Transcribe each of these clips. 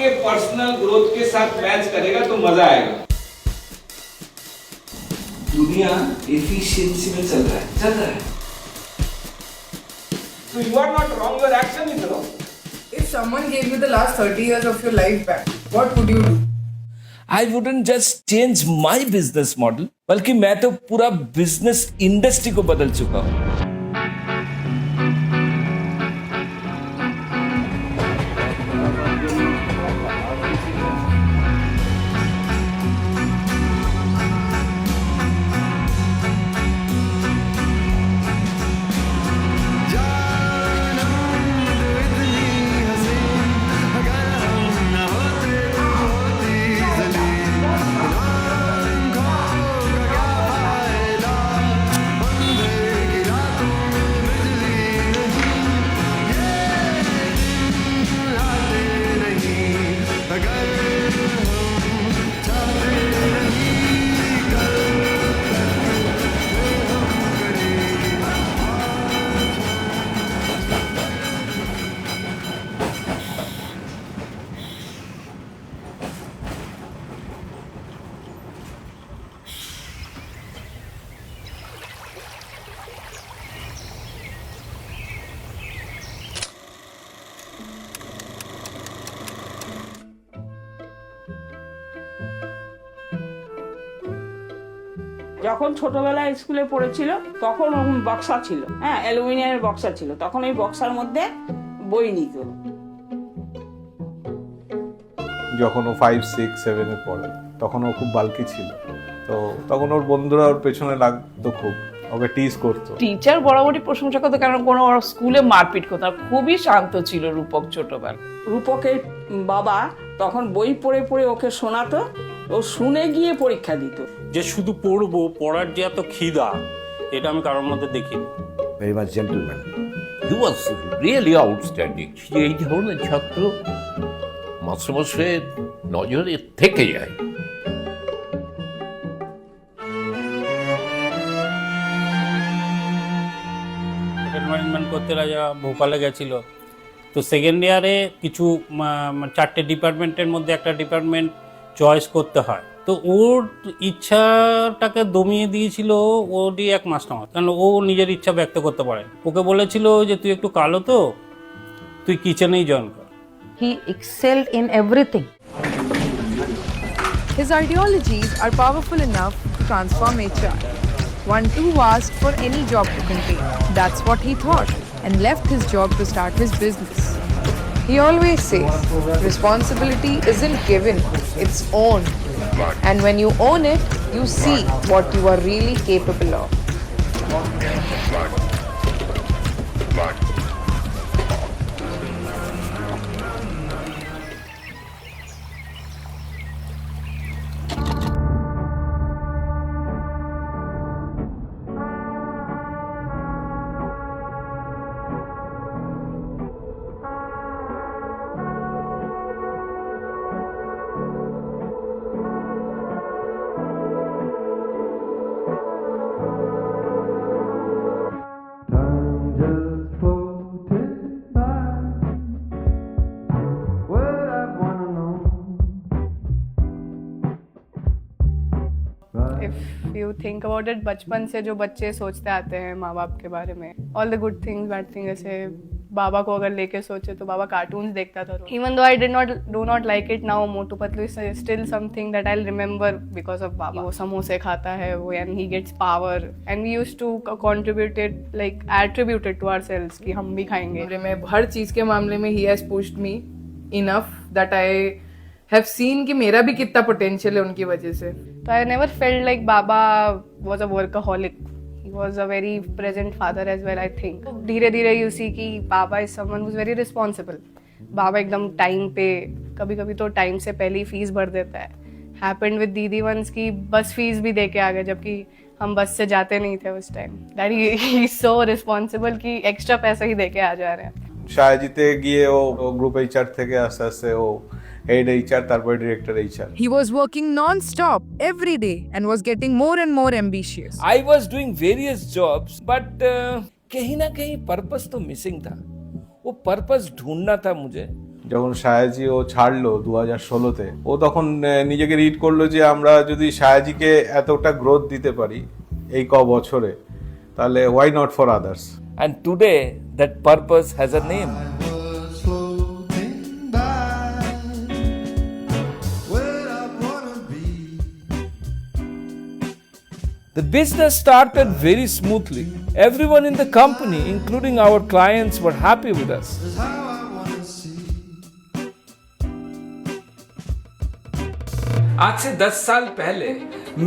आपके personal growth के साथ मैच करेगा तो मजा आएगा। दुनिया एफिशिएंसी में चल रहा है। So you are not wrong, your action is wrong. If someone gave you the last 30 years of your life back, what would you do? I wouldn't just change my business model, बल्कि मैं तो पूरा business industry को बदल चुका हूँ। যখন ছোটবেলায় স্কুলে পড়েছিল তখন ওরকম বক্সা ছিল, হ্যাঁ, অ্যালুমিনিয়ামের বক্সা ছিল। তখন ওই বক্সার মধ্যে বই নিত। যখন ও 5, 6, 7 এ পড়ে তখন ও খুব বাল্কি ছিল, তো তখন ওর বন্ধুরা ওর পেছনে লাগতো, খুব ওকে টিজ করতো। টিচার বরাবরই প্রশংসা করতো, কারণ কোনো স্কুলে মারপিট করতো না, খুবই শান্ত ছিল রূপক ছোটবেলা। রূপকের বাবা তখন বই পড়ে পড়ে ওকে শোনাতো, ও শুনে গিয়ে পরীক্ষা দিত। যে শুধু পড়বো, পড়ার যে এত খিদা, এটা আমি কারোর মধ্যে দেখিনি। very much gentleman. He was really outstanding. এই ধরনের ছাত্র মাস্টারমশাইয়ের নজরে থেকে যায়। হোটেল ম্যানেজমেন্ট করতে রাজা ভোপালে গেছিল, তো সেকেন্ড ইয়ারে কিছু 4টে ডিপার্টমেন্টের মধ্যে একটা ডিপার্টমেন্ট চয়েস করতে হয়। তো ওর ইচ্ছাটাকে দমিয়ে দিয়েছিল ওরই এক মাস্টারমশাই, কারণ ও নিজের ইচ্ছা ব্যক্ত করতে পারে। ওকে বলেছিল যে তুই একটু কালো, তো তুই কিচেনেই জয়েন কর। He excelled in everything. His ideologies are powerful enough to transform HR. One too vast for any job to contain. That's what he thought, and left his job to start his business. He always says, responsibility isn't given, it's owned. And when you own it, you see what you are really capable of. If you think about it, बचपन से जो बच्चे सोचते आते हैं माँ बाप के बारे में, all the good things, bad things, जैसे बाबा को अगर लेके सोचे तो बाबा कार्टून्स देखता था। Even though I do not like it now, Motu Patlu is still something that I'll remember because of बाबा। वो समोसे खाता है वो, and he gets power, and we used to contribute it, like attribute it to ourselves कि हम भी खाएंगे। मैं हर चीज के मामले में he has pushed me enough that I have seen कि मेरा भी कितना पोटेंशियल है उनकी वजह से। तो I never felt like Baba was a workaholic. He was a very present father as well, I think. धीरे धीरे you see कि Baba is someone who's very responsible. Baba एकदम टाइम पे, कभी कभी तो टाइम से पहले ही फीस भर देता है। Happened with दीदी वंस की बस फीस भी दे के आ गए, जबकि हम बस से जाते नहीं थे उस time. Daddy he is so responsible कि एक्स्ट्रा पैसा ही दे के आ जा रहे हैं। শায়াজিতে গিয়ে ও গ্রুপ এইচআর থেকে আস্তে আস্তে ও হেড এইচআর, তারপরে director HR. He was working non-stop every day and was getting more and more ambitious. I was doing various jobs, but कहीं ना कहीं पर्पस तो मिसिंग था। वो पर्पस ढूंढना था मुझे, যখন সায়াজি ও ছাড়লো 2016-তে, ও তখন নিজেকে রিড করলো যে আমরা যদি সায়াজিকে এতটা গ্রোথ দিতে পারি এই বছরে, তাহলে why not for others. And today, that purpose has a name. The business started very smoothly. Everyone in the company, including our clients, were happy with us. आज से 10 साल पहले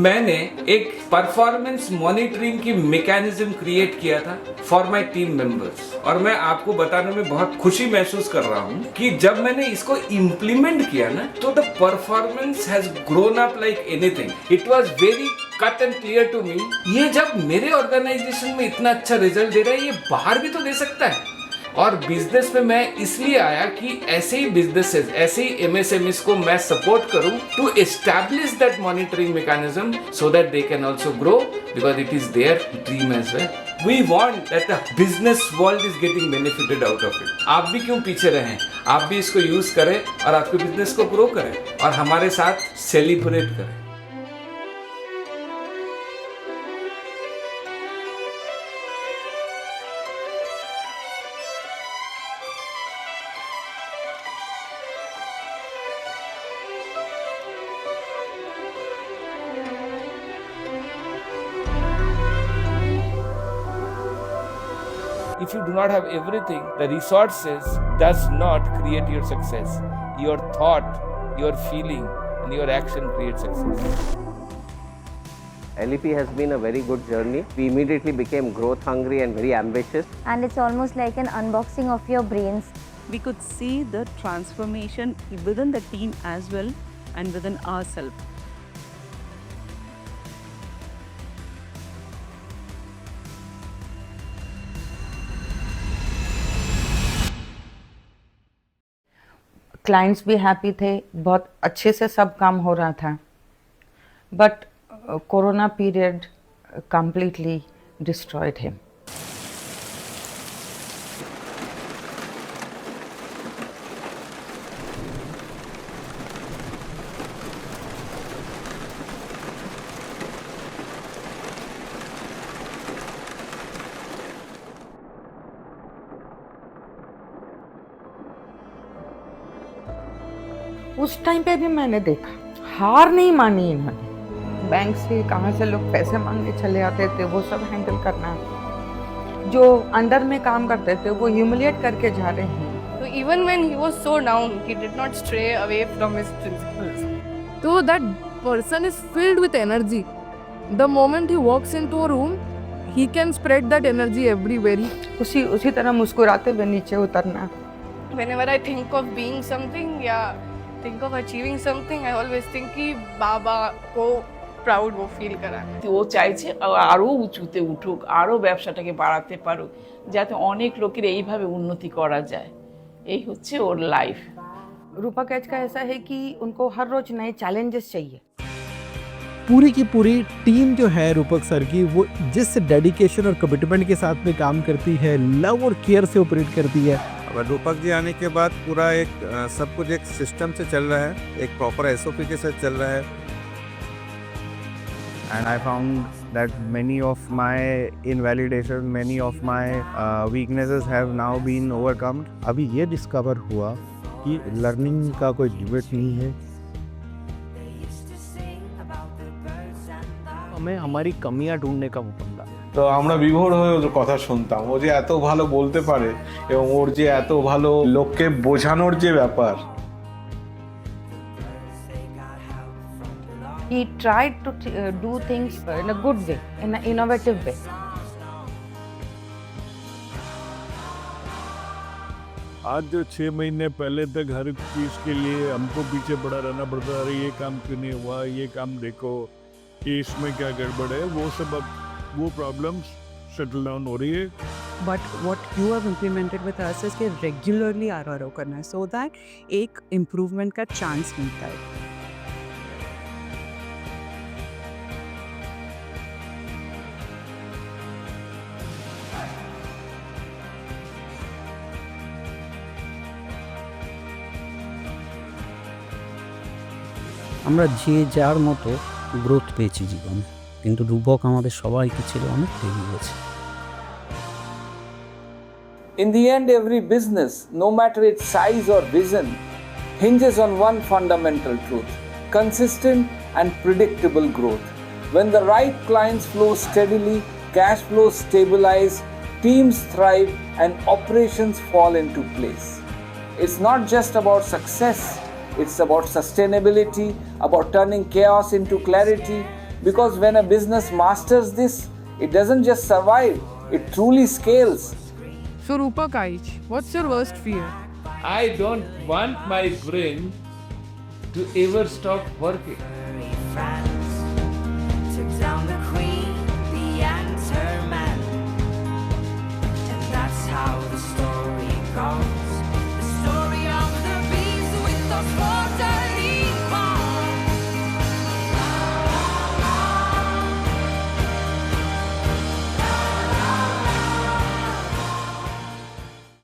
मैंने एक परफॉर्मेंस मॉनिटरिंग की मैकेनिज्म क्रिएट किया था for my team members, और मैं आपको बताने में बहुत खुशी महसूस कर रहा हूं कि जब मैंने इसको इम्प्लीमेंट किया ना, तो the performance has grown up like anything. It was very cut and clear to me, ये जब मेरे ऑर्गेनाइजेशन में इतना अच्छा रिजल्ट दे रहा है, ये बाहर भी तो दे सकता है. और बिजनेस में मैं इसलिए आया कि ऐसे ही बिजनेसेस, ऐसे ही एमएसएमईज को मैं सपोर्ट करूं to establish that monitoring mechanism so that they can also grow, because it is their dream as well. We want that the business world is getting benefited out of it. आप भी क्यों पीछे रहें, आप भी इसको use करें और आपके बिजनेस को ग्रो करें और हमारे साथ सेलिब्रेट करें. If you do not have everything, the resources does not create your success. Your thought, your feeling, and your action create success. LEP has been a very good journey. We immediately became growth hungry and very ambitious. And it's almost like an unboxing of your brains. We could see the transformation within the team as well and within ourselves. Clients भी happy थे, बहुत अच्छे से सब काम हो रहा था. But corona period completely destroyed him. उस टाइम पे भी मैंने देखा, हार नहीं मानी इन्होंने. बैंक से कहाँ से लोग पैसे मांगने चले आते थे, वो सब हैंडल करना. जो अंडर में काम करते थे वो ह्यूमिलिएट करके जा रहे हैं. So even when he was so down, he did not stray away from his principles. So that person is filled with energy. The moment he walks into a room, he can spread that energy everywhere. उसी तरह मुस्कुराते हुए नीचे उतरना. Whenever I think of being something, think of achieving something, I always think कि बाबा को proud वो feel করায়. ও চাইছে আরো উঁচুতে উঠুক, আরো ব্যবসাটাকে বাড়াতে পারুক, যাতে অনেক লোকের এইভাবে উন্নতি করা যায়. এই হচ্ছে ওর লাইফ. रूपक एज का ऐसा है कि उनको हर रोज नए चैलेंजेस चाहिए. पूरी की पूरी टीम जो है रूपक सर की, वो जिस डेडिकेशन और कमिटमेंट के साथ में काम करती है, लव और केयर से ऑपरेट करती है. रूपक जी आने के बाद पूरा एक सब कुछ एक सिस्टम से चल रहा है, एक प्रॉपर SOP के साथ चल रहा है. And I found that many of my invalidations, many of my weaknesses have now been overcome. अभी ये डिस्कवर हुआ कि लर्निंग का कोई लिमिट नहीं है. हमें हमारी कमियां ढूंढने का मौका मिला. তো আমরা বিভোর হয়ে ওর কথা শুনতাম, ও যে এত ভালো বলতে পারে এবং ওর যে এত ভালো লোককে বোঝানোর যে ব্যাপার. He tried to do things in a good way, in an innovative way. आज जो 6 महीने पहले तक हर चीज़ के लिए हमको पीछे पड़ा रहना पड़ता, अरे ये काम क्यों नहीं हुआ, ये काम देखो, ये इसमें क्या गड़बड़ है, वो सब अब वो प्रॉब्लम्स सेटल डाउन हो रही है. But what you have implemented with us is कि regularly RRO करना है, so that एक improvement का chance मिलता है. আমরা যে যার মতো গ্রোথ পেয়েছি জীবনে, কিন্তু রূপক আমাদের সবাইকে ছেড়ে অনেক এগিয়ে গেছে। In the end, every business, no matter its size or vision, hinges on one fundamental truth: consistent and predictable growth. When the right clients flow steadily, cash flows stabilize, teams thrive, and operations fall into place. It's not just about success, it's about sustainability, about turning chaos into clarity, because when a business masters this, it doesn't just survive, it truly scales. So Rupak Aish, what's your worst fear? I don't want my brain to ever stop working.